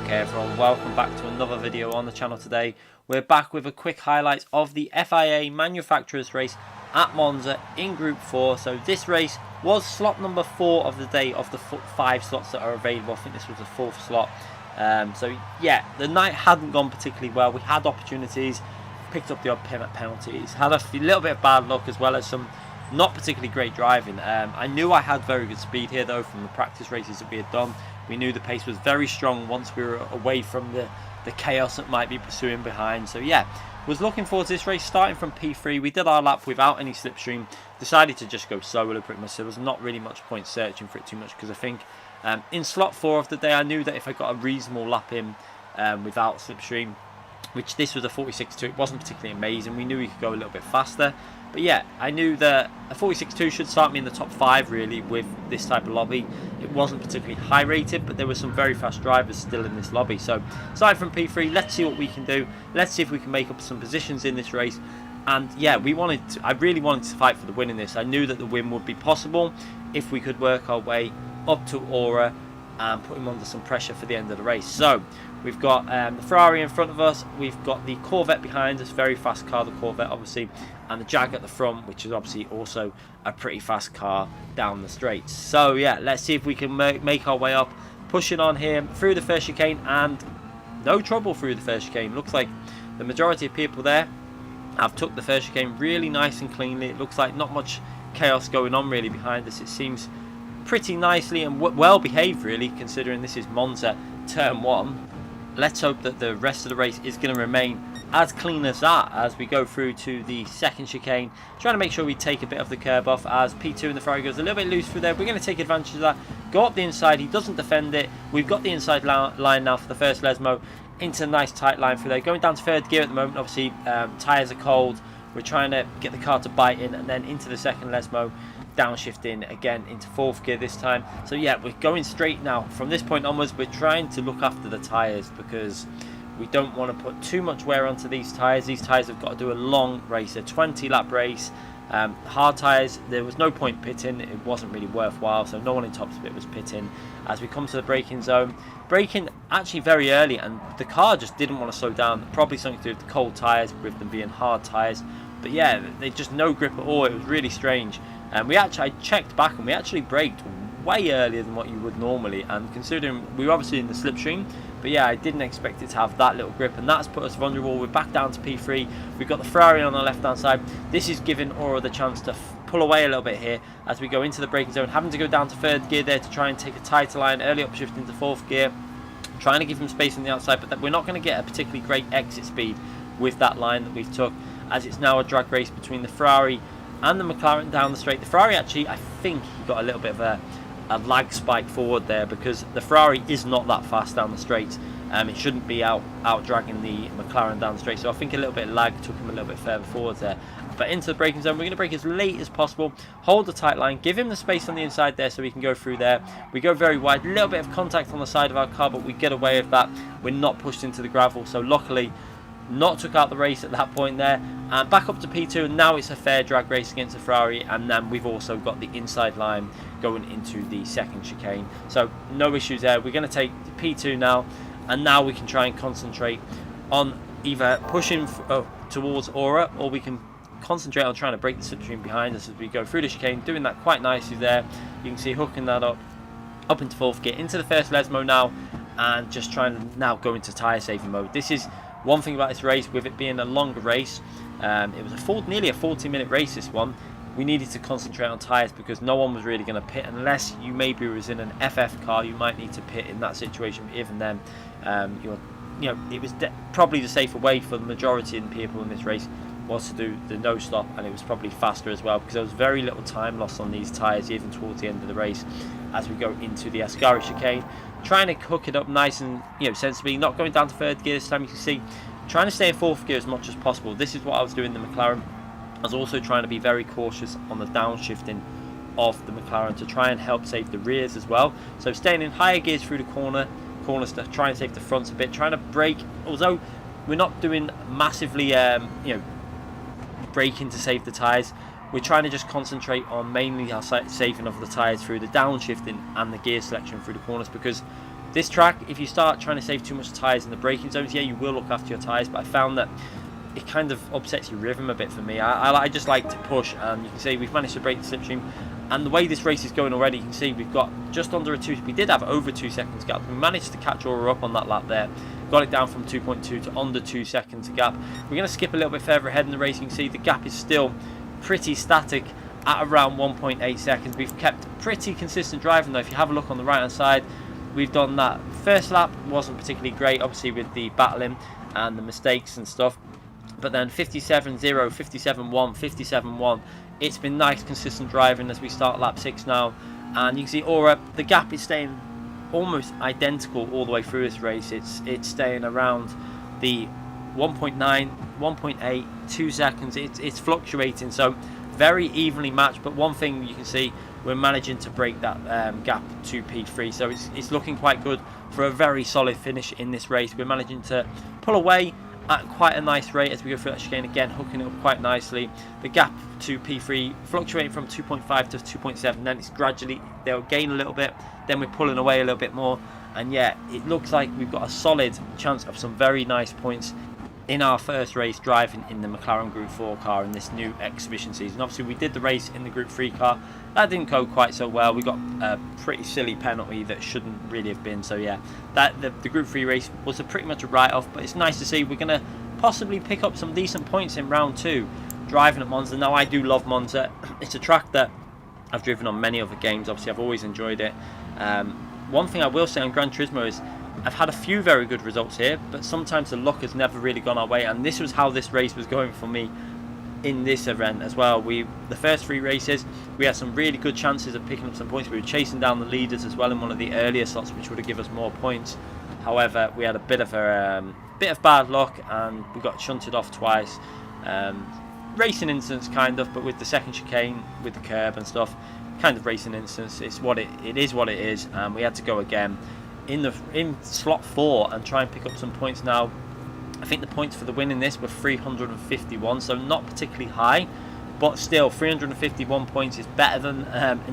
Okay everyone, welcome back to another video on the channel today. We're back with a quick highlight of the FIA manufacturers race at Monza in Group 4. So this race was slot number 4 of the day of the 5 slots that are available. I think this was the 4th slot. So yeah, the night hadn't gone particularly well. We had opportunities, picked up the odd penalties, had a little bit of bad luck as well as some not particularly great driving. I knew I had very good speed here though from the practice races that we had done. We knew the pace was very strong once we were away from the chaos that might be pursuing behind. So yeah, was looking forward to this race starting from P3. We did our lap without any slipstream. Decided to just go solo pretty much. There was not really much point searching for it too much because I think in slot 4 of the day I knew that if I got a reasonable lap in without slipstream, which this was a 46.2, it wasn't particularly amazing. We knew we could go a little bit faster. But yeah, I knew that a 46.2 should start me in the top 5 really with this type of lobby. It wasn't particularly high rated, but there were some very fast drivers still in this lobby. So aside from P3, let's see what we can do. Let's see if we can make up some positions in this race. And yeah, I really wanted to fight for the win in this. I knew that the win would be possible if we could work our way up to Aura and put him under some pressure for the end of the race. So we've got the Ferrari in front of us, we've got the Corvette behind us, very fast car, the Corvette obviously, and the Jag at the front, which is obviously also a pretty fast car down the straights. So yeah, let's see if we can make our way up, pushing on here through the first chicane, and no trouble through the first chicane. Looks like the majority of people there have took the first chicane really nice and cleanly. It looks like not much chaos going on really behind us. It seems pretty nicely and well behaved really, considering this is Monza turn 1. Let's hope that the rest of the race is going to remain as clean as that as we go through to the second chicane, trying to make sure we take a bit of the curb off as P2 and the Ferrari goes a little bit loose through there. We're going to take advantage of that, go up the inside. He doesn't defend it. We've got the inside line now for the first Lesmo into a nice tight line through there, going down to 3rd gear at the moment. Obviously tyres are cold, we're trying to get the car to bite in, and then into the second Lesmo, downshifting again into 4th gear this time. So yeah, we're going straight now. From this point onwards, we're trying to look after the tyres because we don't want to put too much wear onto these tyres. These tyres have got to do a long race, a 20 lap race. Hard tyres, there was no point pitting, it wasn't really worthwhile, so no one in top speed was pitting. As we come to the braking zone, braking actually very early, and the car just didn't want to slow down. Probably something to do with the cold tyres, with them being hard tyres. But yeah, they just no grip at all. It was really strange. And I checked back, and we actually braked way earlier than what you would normally. And considering we were obviously in the slipstream, but yeah, I didn't expect it to have that little grip, and that's put us vulnerable. We're back down to P3. We've got the Ferrari on the left-hand side. This is giving Aura the chance to pull away a little bit here as we go into the braking zone, having to go down to 3rd gear there to try and take a tighter line. Early upshift into 4th gear, trying to give him space on the outside, but we're not going to get a particularly great exit speed with that line that we've took, as it's now a drag race between the Ferrari and the McLaren down the straight. The Ferrari actually, I think he got a little bit of a lag spike forward there because the Ferrari is not that fast down the straight. It shouldn't be out dragging the McLaren down the straight, so I think a little bit of lag took him a little bit further forward there. But into the braking zone, we're going to brake as late as possible, hold the tight line, give him the space on the inside there so we can go through there. We go very wide, a little bit of contact on the side of our car, but we get away with that. We're not pushed into the gravel, so luckily not took out the race at that point there. And back up to P2, and now it's a fair drag race against the Ferrari, and then we've also got the inside line going into the second chicane. So no issues there. We're going to take P2 now, and now we can try and concentrate on either pushing towards Aura, or we can concentrate on trying to break the slipstream behind us as we go through the chicane, doing that quite nicely there. You can see hooking that up into 4th gear, into the first Lesmo now, and just trying to now go into tyre saving mode. This is one thing about this race, with it being a longer race. It was nearly a 40-minute race, this one. We needed to concentrate on tyres because no one was really going to pit unless you maybe was in an FF car. You might need to pit in that situation, but even then, it was probably the safer way for the majority of the people in this race was to do the no stop, and it was probably faster as well because there was very little time lost on these tyres even towards the end of the race as we go into the Ascari chicane, trying to hook it up nice and sensibly, not going down to 3rd gear this time. You can see trying to stay in 4th gear as much as possible. This is what I was doing in the McLaren. I was also trying to be very cautious on the downshifting of the McLaren to try and help save the rears as well. So staying in higher gears through the corners to try and save the fronts a bit, trying to brake, although we're not doing massively braking to save the tyres. We're trying to just concentrate on mainly our saving of the tyres through the downshifting and the gear selection through the corners, because This track, if you start trying to save too much tyres in the braking zones, yeah, you will look after your tyres, but I found that it kind of upsets your rhythm a bit for me. I just like to push, and you can see we've managed to break the slipstream. And the way this race is going already, you can see we've got just under a 2. We did have over 2 seconds gap. We managed to catch Aura up on that lap there. Got it down from 2.2 to under 2 seconds gap. We're going to skip a little bit further ahead in the race. You can see the gap is still pretty static at around 1.8 seconds. We've kept pretty consistent driving though. If you have a look on the right hand side, we've done that. First lap wasn't particularly great, obviously with the battling and the mistakes and stuff. But then 57.0, 57.1, 57.1. It's been nice consistent driving as we start lap 6 now. And you can see Aura, the gap is staying almost identical all the way through this race. It's staying around the 1.9, 1.8, 2 seconds. It's fluctuating, so very evenly matched. But one thing you can see, we're managing to break that gap to P3, so it's looking quite good for a very solid finish in this race. We're managing to pull away at quite a nice rate as we go through that chicane again, hooking it up quite nicely. The gap to P3 fluctuating from 2.5 to 2.7, then it's gradually, they'll gain a little bit, then we're pulling away a little bit more, and yeah, it looks like we've got a solid chance of some very nice points in our first race driving in the McLaren Group 4 car in this new exhibition season. Obviously we did the race in the Group 3 car, that didn't go quite so well. We got a pretty silly penalty that shouldn't really have been, so yeah, the Group 3 race was pretty much a write-off, but it's nice to see we're going to possibly pick up some decent points in round 2 driving at Monza. Now I do love Monza, it's a track that I've driven on many other games, obviously I've always enjoyed it. One thing I will say on Gran Turismo is I've had a few very good results here, but sometimes the luck has never really gone our way, and this was how this race was going for me in this event as well. The first 3 races, we had some really good chances of picking up some points. We were chasing down the leaders as well in one of the earlier slots, which would have given us more points. However, we had a bit of bad luck, and we got shunted off twice. Racing incidents kind of, but with the second chicane, with the curb and stuff, kind of racing incidents. It is what it is, and we had to go again in slot 4 and try and pick up some points. Now I think the points for the win in this were 351, so not particularly high, but still 351 points is better than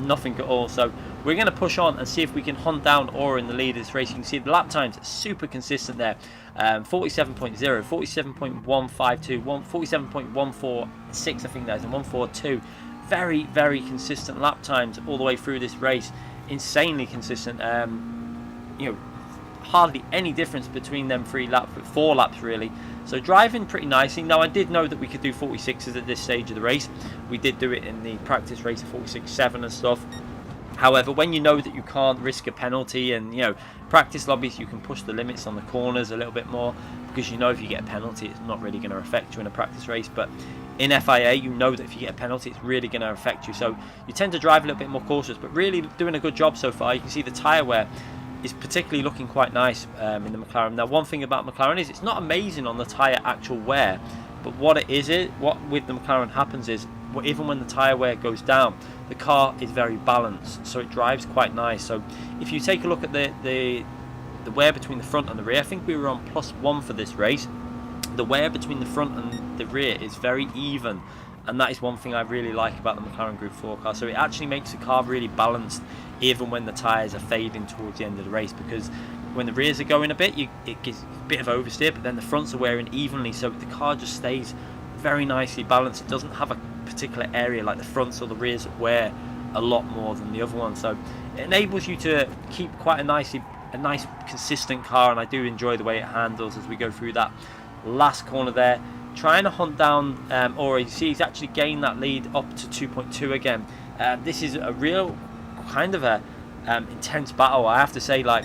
nothing at all. So we're going to push on and see if we can hunt down Aura in the lead of this race. You can see the lap times are super consistent there, 47.0, 47.152, 47.146 I think that is, and 142. Very, very consistent lap times all the way through this race, insanely consistent. You know, hardly any difference between them 4 laps really, so driving pretty nicely. Now I did know that we could do 46s at this stage of the race. We did do it in the practice race of 46.7 and stuff. However, when you know that you can't risk a penalty, and you know, practice lobbies, you can push the limits on the corners a little bit more, because you know if you get a penalty it's not really going to affect you in a practice race. But in FIA, you know that if you get a penalty it's really going to affect you, so you tend to drive a little bit more cautious, but really doing a good job so far. You can see the tyre wear is particularly looking quite nice in the McLaren. Now one thing about McLaren is it's not amazing on the tyre actual wear, but what with the McLaren happens is, even when the tyre wear goes down, the car is very balanced, so it drives quite nice. So if you take a look at the wear between the front and the rear, I think we were on +1 for this race. The wear between the front and the rear is very even, and that is one thing I really like about the McLaren Group 4 car. So it actually makes the car really balanced even when the tyres are fading towards the end of the race, because when the rears are going a bit, it gives a bit of oversteer, but then the fronts are wearing evenly, so the car just stays very nicely balanced. It doesn't have a particular area like the fronts or the rears that wear a lot more than the other one, so it enables you to keep quite a nice consistent car, and I do enjoy the way it handles as we go through that last corner there, trying to hunt down Aura. You see he's actually gained that lead up to 2.2 again. This is a real kind of a intense battle, I have to say. Like,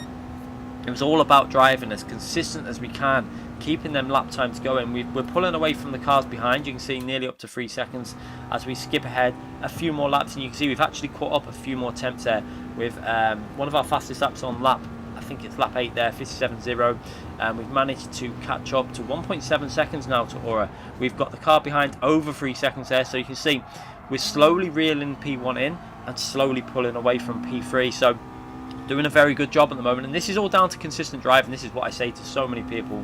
it was all about driving as consistent as we can, keeping them lap times going. We're pulling away from the cars behind. You can see nearly up to 3 seconds as we skip ahead a few more laps, and you can see we've actually caught up a few more temps there with one of our fastest laps on lap, I think it's lap 8 there, 57.0, and we've managed to catch up to 1.7 seconds now to Aura. We've got the car behind over 3 seconds there, so you can see we're slowly reeling P1 in and slowly pulling away from P3, so doing a very good job at the moment. And this is all down to consistent driving. This is what I say to so many people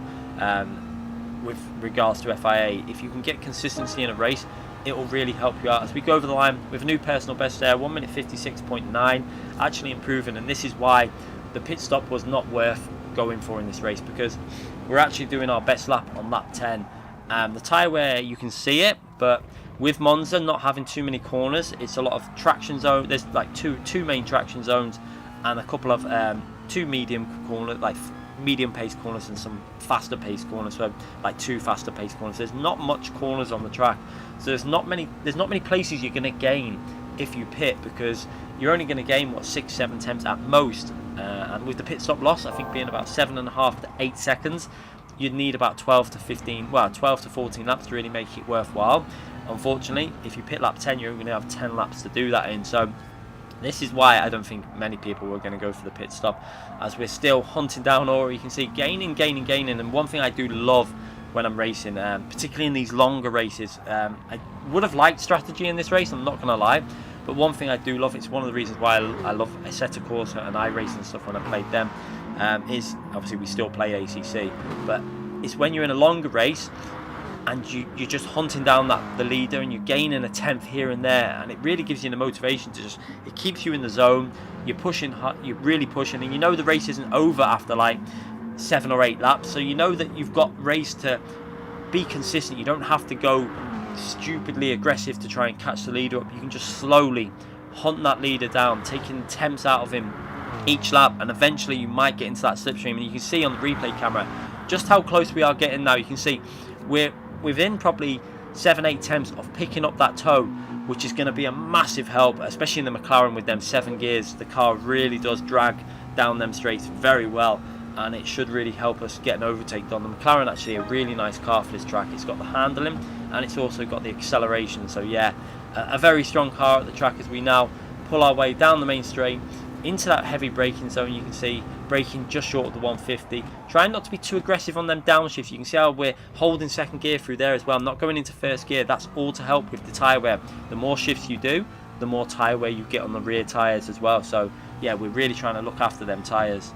with regards to FIA. If you can get consistency in a race, it will really help you out. As we go over the line with a new personal best there, 1:56.9, actually improving, and this is why the pit stop was not worth going for in this race, because we're actually doing our best lap on lap 10. The tyre wear, you can see it, but with Monza not having too many corners, it's a lot of traction zone. There's like two main traction zones and a couple of two medium corners, like medium pace corners, and some faster pace corners. So like 2 faster pace corners. There's not much corners on the track, so there's not many places you're going to gain if you pit, because you're only going to gain what 6-7 tenths at most. And with the pit stop loss, I think being about 7.5 to 8 seconds, you'd need about 12 to 14 laps to really make it worthwhile. Unfortunately, if you pit lap 10, you're only going to have 10 laps to do that in. So this is why I don't think many people were going to go for the pit stop, as we're still hunting down, or you can see gaining. And one thing I do love when I'm racing, particularly in these longer races, I would have liked strategy in this race, I'm not going to lie, but one thing I do love, it's one of the reasons why I love Assetto Corsa and iRacing and stuff when I played them, is obviously we still play ACC, but it's when you're in a longer race and you're just hunting down the leader, and you're gaining a tenth here and there, and it really gives you the motivation to just, it keeps you in the zone, you're pushing, you're really pushing, and you know the race isn't over after like 7 or 8 laps, so you know that you've got race to be consistent. You don't have to go stupidly aggressive to try and catch the leader up. You can just slowly hunt that leader down, taking temps out of him each lap, and eventually you might get into that slipstream. And you can see on the replay camera just how close we are getting now. You can see we're within probably 7-8 temps of picking up that toe, which is going to be a massive help, especially in the McLaren with them 7 gears. The car really does drag down them straights very well, and it should really help us get an overtake done. The McLaren actually a really nice car for this track. It's got the handling and it's also got the acceleration. So yeah, a very strong car at the track as we now pull our way down the main straight into that heavy braking zone. You can see braking just short of the 150, trying not to be too aggressive on them downshifts. You can see how we're holding second gear through there as well, not going into first gear. That's all to help with the tyre wear. The more shifts you do, the more tyre wear you get on the rear tyres as well. So yeah, we're really trying to look after them tyres,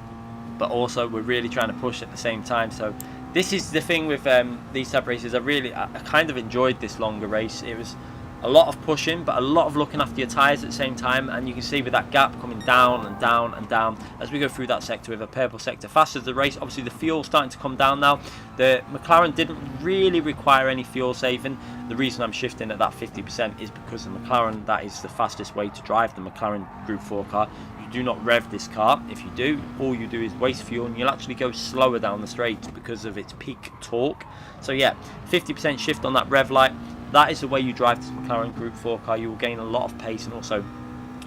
but also we're really trying to push at the same time. So this is the thing with these type of races. I kind of enjoyed this longer race. It was a lot of pushing, but a lot of looking after your tyres at the same time, and you can see with that gap coming down and down and down as we go through that sector with a purple sector fast as the race. Obviously the fuel's starting to come down now. The McLaren didn't really require any fuel saving. The reason I'm shifting at that 50% is because the McLaren, that is the fastest way to drive the McLaren Group 4 car. You do not rev this car. If you do, all you do is waste fuel, and you'll actually go slower down the straight because of its peak torque. So yeah, 50% shift on that rev light. That is the way you drive this McLaren Group 4 car. You will gain a lot of pace and also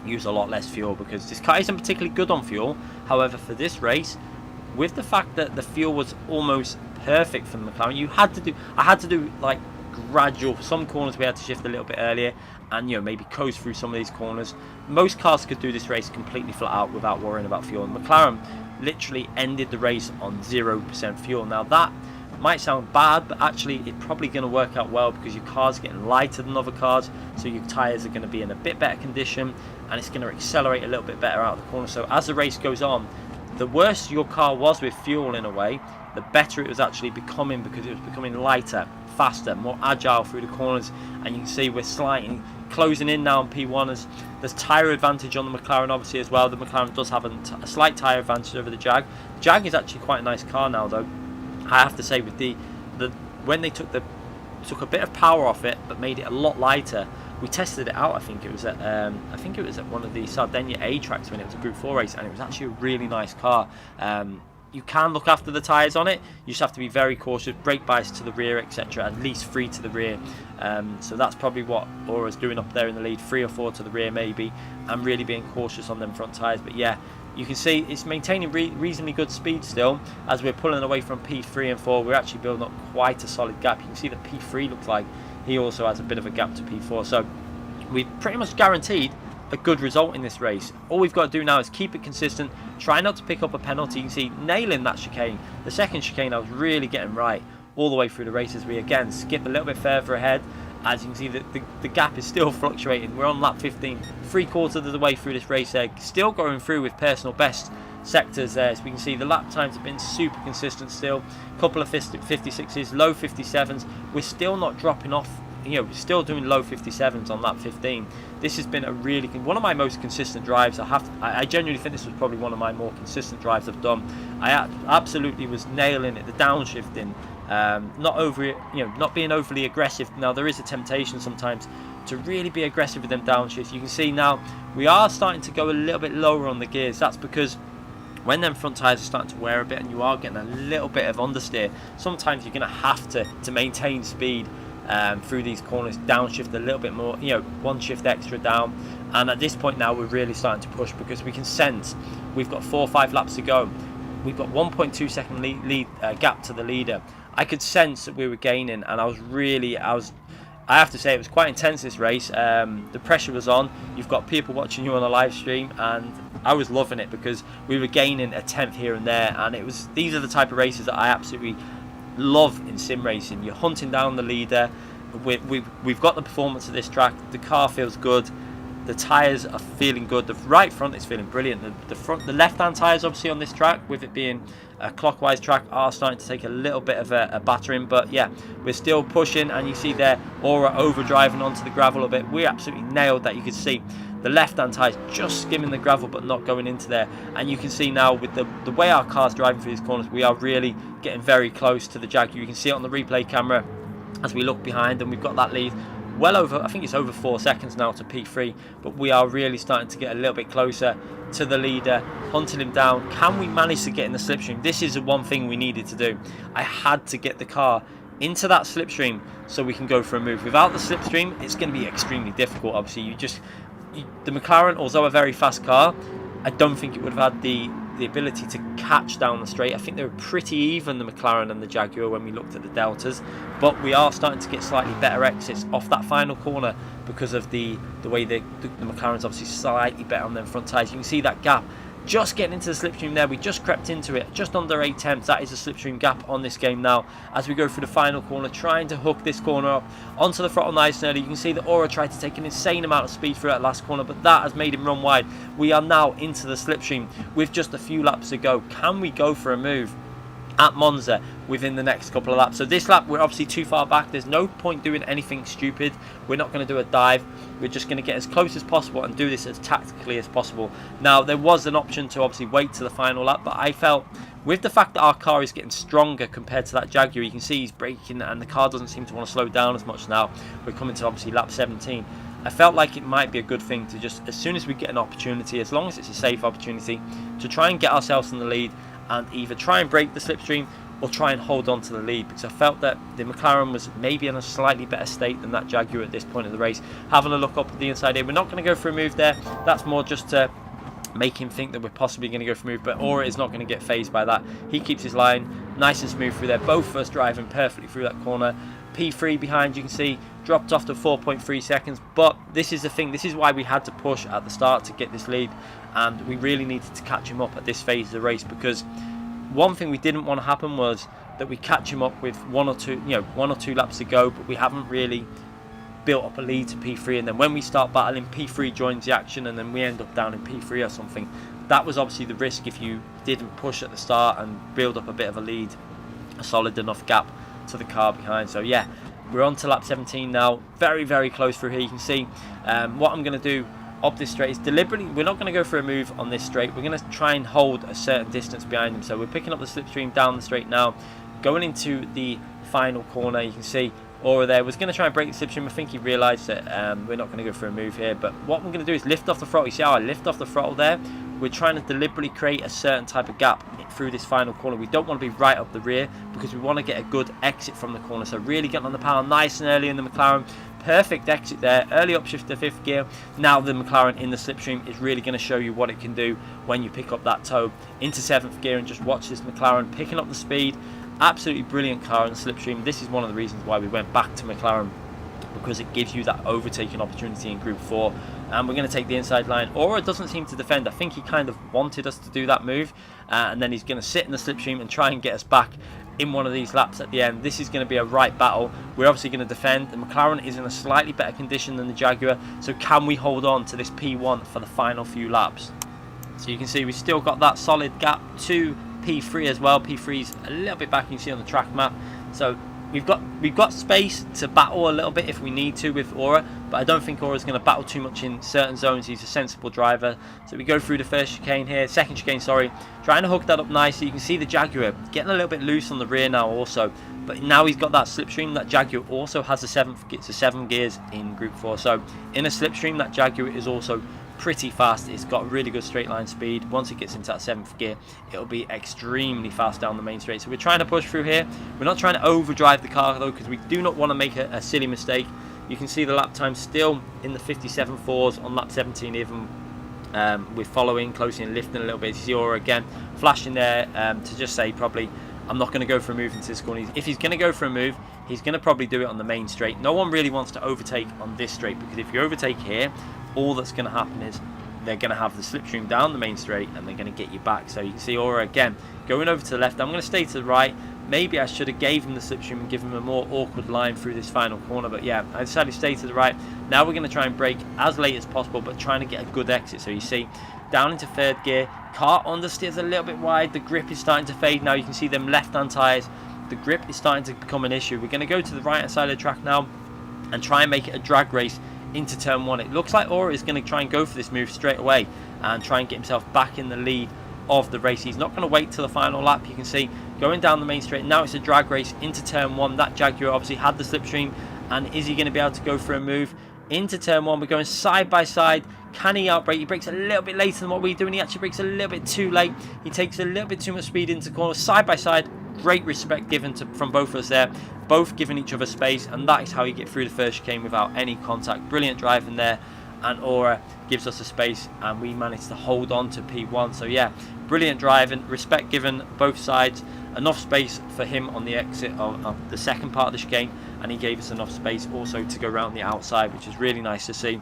use a lot less fuel, because this car isn't particularly good on fuel. However, for this race, with the fact that the fuel was almost perfect for the McLaren, I had to do like gradual. Some corners we had to shift a little bit earlier, and maybe coast through some of these corners. Most cars could do this race completely flat out without worrying about fuel. And McLaren literally ended the race on 0% fuel. Now that might sound bad, but actually it's probably going to work out well, because your car's getting lighter than other cars, so your tyres are going to be in a bit better condition, and it's going to accelerate a little bit better out of the corner. So as the race goes on, the worse your car was with fuel in a way, the better it was actually becoming, because it was becoming lighter, faster, more agile through the corners. And you can see we're slightly closing in now on P1 as there's tyre advantage on the McLaren obviously as well. The McLaren does have a slight tyre advantage over the Jag. The Jag is actually quite a nice car now though. I have to say, with when they took a bit of power off it but made it a lot lighter. We tested it out. I think it was at one of the Sardinia A tracks when it was a Group 4 race, and it was actually a really nice car. You can look after the tyres on it. You just have to be very cautious. Brake bias to the rear, etc. At least 3 to the rear. So that's probably what Aura's doing up there in the lead. 3 or 4 to the rear maybe, and really being cautious on them front tyres. But yeah, you can see it's maintaining reasonably good speed still. As we're pulling away from P3 and 4, we're actually building up quite a solid gap. You can see that P3 looks like he also has a bit of a gap to P4. So we've pretty much guaranteed a good result in this race. All we've got to do now is keep it consistent, try not to pick up a penalty. You can see nailing that chicane. The second chicane I was really getting right all the way through the race, as we again skip a little bit further ahead. As you can see, the gap is still fluctuating. We're on lap 15, 3/4 of the way through this race there, still going through with personal best sectors there. So we can see the lap times have been super consistent still. A couple of 56s, low 57s. We're still not dropping off we're still doing low 57s on lap 15. This has been a really one of my most consistent drives. I genuinely think this was probably one of my more consistent drives I've done. I absolutely was nailing it, the downshifting, not being overly aggressive. Now there is a temptation sometimes to really be aggressive with them downshifts. You can see now we are starting to go a little bit lower on the gears. That's because when them front tyres are starting to wear a bit and you are getting a little bit of understeer, sometimes you're going to have to maintain speed through these corners, downshift a little bit more, one shift extra down. And at this point now we're really starting to push, because we can sense we've got 4 or 5 laps to go. We've got 1.2 second lead gap to the leader. I could sense that we were gaining, and I have to say it was quite intense, this race. The pressure was on. You've got people watching you on a live stream, and I was loving it because we were gaining a tenth here and there. And these are the type of races that I absolutely love in sim racing. You're hunting down the leader. We've got the performance of this track. The car feels good. The tyres are feeling good. The right front is feeling brilliant. The left-hand tyres, obviously, on this track, with it being a clockwise track, are starting to take a little bit of a battering. But yeah, we're still pushing, and you see there, Aura overdriving onto the gravel a bit. We absolutely nailed that. You can see the left-hand tyres just skimming the gravel, but not going into there. And you can see now with the way our car's driving through these corners, we are really getting very close to the Jaguar. You can see it on the replay camera as we look behind, and we've got that lead well over, I think it's over 4 seconds now to P3, but we are really starting to get a little bit closer to the leader, hunting him down. Can we manage to get in the slipstream? This is the one thing we needed to do. I had to get the car into that slipstream so we can go for a move. Without the slipstream, it's going to be extremely difficult. Obviously, the McLaren, although a very fast car, I don't think it would have had the ability to catch down the straight. I think they were pretty even, the McLaren and the Jaguar, when we looked at the deltas, but we are starting to get slightly better exits off that final corner because of the way the McLaren's obviously slightly better on them front tyres. You can see that gap just getting into the slipstream there. We just crept into it, just under 8 tenths. That is a slipstream gap on this game now as we go through the final corner, trying to hook this corner up onto the throttle nice and early. You can see that Aura tried to take an insane amount of speed through that last corner, but that has made him run wide. We are now into the slipstream with just a few laps to go. Can we go for a move at Monza within the next couple of laps? So this lap, we're obviously too far back. There's no point doing anything stupid. We're not going to do a dive. We're just going to get as close as possible and do this as tactically as possible. Now, there was an option to obviously wait to the final lap, but I felt with the fact that our car is getting stronger compared to that Jaguar, you can see he's braking and the car doesn't seem to want to slow down as much now. We're coming to obviously lap 17. I felt like it might be a good thing to just, as soon as we get an opportunity, as long as it's a safe opportunity, to try and get ourselves in the lead and either try and break the slipstream or try and hold on to the lead, because I felt that the McLaren was maybe in a slightly better state than that Jaguar at this point of the race. Having a look up at the inside here, we're not going to go for a move there. That's more just to make him think that we're possibly going to go for a move, but Aura is not going to get phased by that. He keeps his line nice and smooth through there. Both of us driving perfectly through that corner. P3 behind, you can see, dropped off to 4.3 seconds, but this is the thing. This is why we had to push at the start to get this lead, and we really needed to catch him up at this phase of the race, because one thing we didn't want to happen was that we catch him up with one or two laps to go, but we haven't really built up a lead to P3, and then when we start battling, P3 joins the action and then we end up down in P3 or something. That was obviously the risk if you didn't push at the start and build up a bit of a lead, a solid enough gap to the car behind. So yeah, we're on to lap 17 now, very, very close through here. You can see what I'm going to do up this straight is deliberately, we're not going to go for a move on this straight. We're going to try and hold a certain distance behind them. So we're picking up the slipstream down the straight now, going into the final corner. You can see Aura there was going to try and break the slipstream. I think he realised that we're not going to go for a move here, but what I'm going to do is lift off the throttle. You see how I lift off the throttle there? We're trying to deliberately create a certain type of gap through this final corner. We don't want to be right up the rear because we want to get a good exit from the corner. So really getting on the power nice and early in the McLaren. Perfect exit there, early upshift to 5th gear. Now the McLaren in the slipstream is really going to show you what it can do when you pick up that toe into 7th gear, and just watch this McLaren picking up the speed. Absolutely brilliant car in the slipstream. This is one of the reasons why we went back to McLaren, because it gives you that overtaking opportunity in Group 4. And we're going to take the inside line. Aura doesn't seem to defend. I think he kind of wanted us to do that move, and then he's going to sit in the slipstream and try and get us back in one of these laps at the end. This is going to be a right battle. We're obviously going to defend. The McLaren is in a slightly better condition than the Jaguar, so can we hold on to this P1 for the final few laps? So you can see we've still got that solid gap to P3 as well. P3's a little bit back, you can see on the track map. So we've got space to battle a little bit if we need to with Aura, but I don't think Aura's going to battle too much in certain zones. He's a sensible driver. So we go through the first chicane here, second chicane, sorry, trying to hook that up nicely. You can see the Jaguar getting a little bit loose on the rear now also, but now he's got that slipstream. That Jaguar also has a 7 gears in Group 4, so in a slipstream that Jaguar is also pretty fast. It's got really good straight line speed. Once it gets into that 7th gear, it'll be extremely fast down the main straight. So we're trying to push through here. We're not trying to overdrive the car though, because we do not want to make a silly mistake. You can see the lap time still in the 57.4s on lap 17 even. We're following closely and lifting a little bit. You see Aura again flashing there to just say probably I'm not going to go for a move into this corner. If he's going to go for a move, he's going to probably do it on the main straight. No one really wants to overtake on this straight, because if you overtake here, all that's going to happen is they're going to have the slipstream down the main straight and they're going to get you back. So you can see Aura again going over to the left. I'm going to stay to the right. Maybe I should have gave him the slipstream and give him a more awkward line through this final corner, but yeah, I decided to stay to the right. Now we're going to try and brake as late as possible, but trying to get a good exit. So you see down into 3rd gear, car understeers a little bit wide. The grip is starting to fade now. You can see them left-hand tyres. The grip is starting to become an issue. We're going to go to the right-hand side of the track now and try and make it a drag race into turn 1. It looks like Aura is going to try and go for this move straight away and try and get himself back in the lead of the race. He's not going to wait till the final lap. You can see going down the main straight. Now it's a drag race into turn 1. That Jaguar obviously had the slipstream, and is he going to be able to go for a move into turn 1? We're going side by side. Can he outbrake? He brakes a little bit later than what we're doing. He actually brakes a little bit too late. He takes a little bit too much speed into corners. Side by side, great respect given from both of us there, both giving each other space, and that is how you get through the first chicane without any contact. Brilliant driving there, and Aura gives us a space, and we managed to hold on to P1. So yeah, brilliant driving, respect given both sides, enough space for him on the exit of the second part of the chicane, and he gave us enough space also to go around the outside, which is really nice to see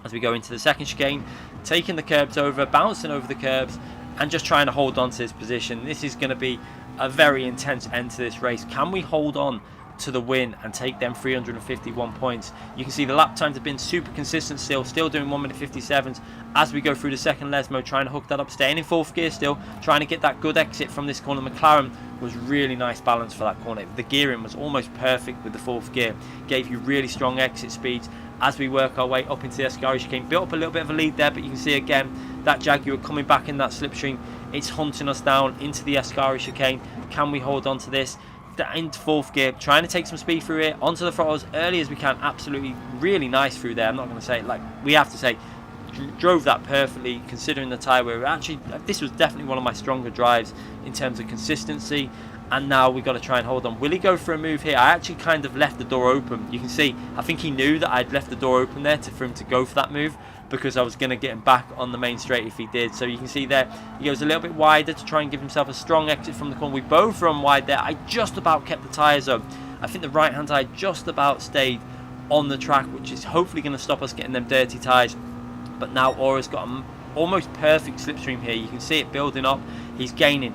as we go into the second chicane, taking the curbs over, bouncing over the curbs, and just trying to hold on to his position. This is going to be a very intense end to this race. Can we hold on to the win and take them 351 points? You can see the lap times have been super consistent still doing 1 minute 57s as we go through the second Lesmo, trying to hook that up, staying in 4th gear still, trying to get that good exit from this corner. McLaren was really nice balance for that corner. The gearing was almost perfect with the 4th gear, gave you really strong exit speeds as we work our way up into the Ascari chicane. Built up a little bit of a lead there, but you can see again that Jaguar coming back in that slipstream. It's hunting us down into the Ascari chicane. Can we hold on to this? Into 4th gear, trying to take some speed through here, onto the throttle as early as we can. Absolutely really nice through there. I'm not going to say, like, we have to say, drove that perfectly considering the tyre wear. Actually, this was definitely one of my stronger drives in terms of consistency. And now we've got to try and hold on. Will he go for a move here? I actually kind of left the door open. You can see, I think he knew that I'd left the door open there for him to go for that move, because I was going to get him back on the main straight if he did. So you can see there, he goes a little bit wider to try and give himself a strong exit from the corner. We both run wide there. I just about kept the tyres up. I think the right-hand tyre just about stayed on the track, which is hopefully going to stop us getting them dirty tyres. But now Aura's got an almost perfect slipstream here. You can see it building up. He's gaining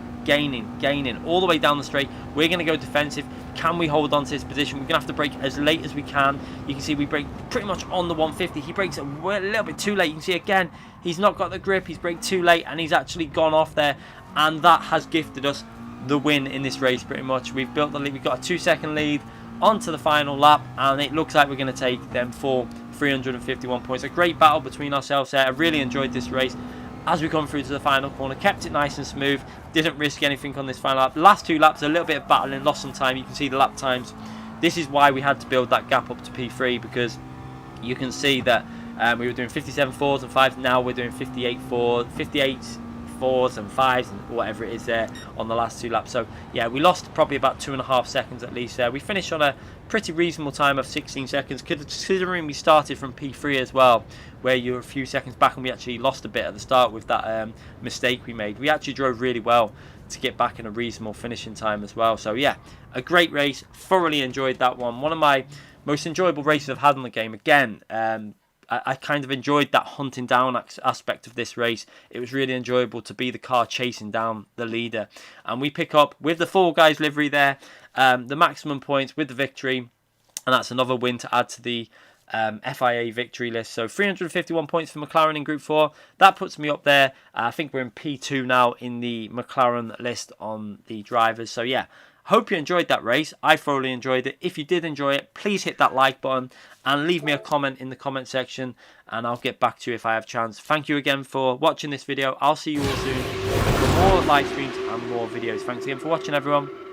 all the way down the straight. We're going to go defensive. Can we hold on to this position? We're going to have to brake as late as we can. You can see we brake pretty much on the 150. He brakes a little bit too late. You can see again, he's not got the grip. He's braked too late, and he's actually gone off there. And that has gifted us the win in this race pretty much. We've built the lead. We've got a 2-second lead onto the final lap, and it looks like we're going to take them for 351 points. A great battle between ourselves there. I really enjoyed this race. As we come through to the final corner, kept it nice and smooth, didn't risk anything on this final lap. The last 2 laps, a little bit of battling, lost some time. You can see the lap times. This is why we had to build that gap up to P3, because you can see that we were doing 57 4s and 5s. Now we're doing 58 4s and 5s and whatever it is there on the last 2 laps. So yeah, we lost probably about 2.5 seconds at least there. We finished on a pretty reasonable time of 16 seconds, considering we started from P3 as well, where you were a few seconds back, and we actually lost a bit at the start with that mistake we made. We actually drove really well to get back in a reasonable finishing time as well. So yeah, a great race. Thoroughly enjoyed that one. One of my most enjoyable races I've had on the game. Again, I kind of enjoyed that hunting down aspect of this race. It was really enjoyable to be the car chasing down the leader. And we pick up, with the Fall Guys livery there, the maximum points with the victory. And that's another win to add to the FIA victory list. So 351 points for McLaren in Group 4. That puts me up there. I think we're in P2 now in the McLaren list on the drivers. So yeah, Hope you enjoyed that race. I thoroughly enjoyed it. If you did enjoy it, please hit that like button and leave me a comment in the comment section, and I'll get back to you if I have a chance. Thank you again for watching this video. I'll see you all soon for more live streams and more videos. Thanks again for watching, everyone.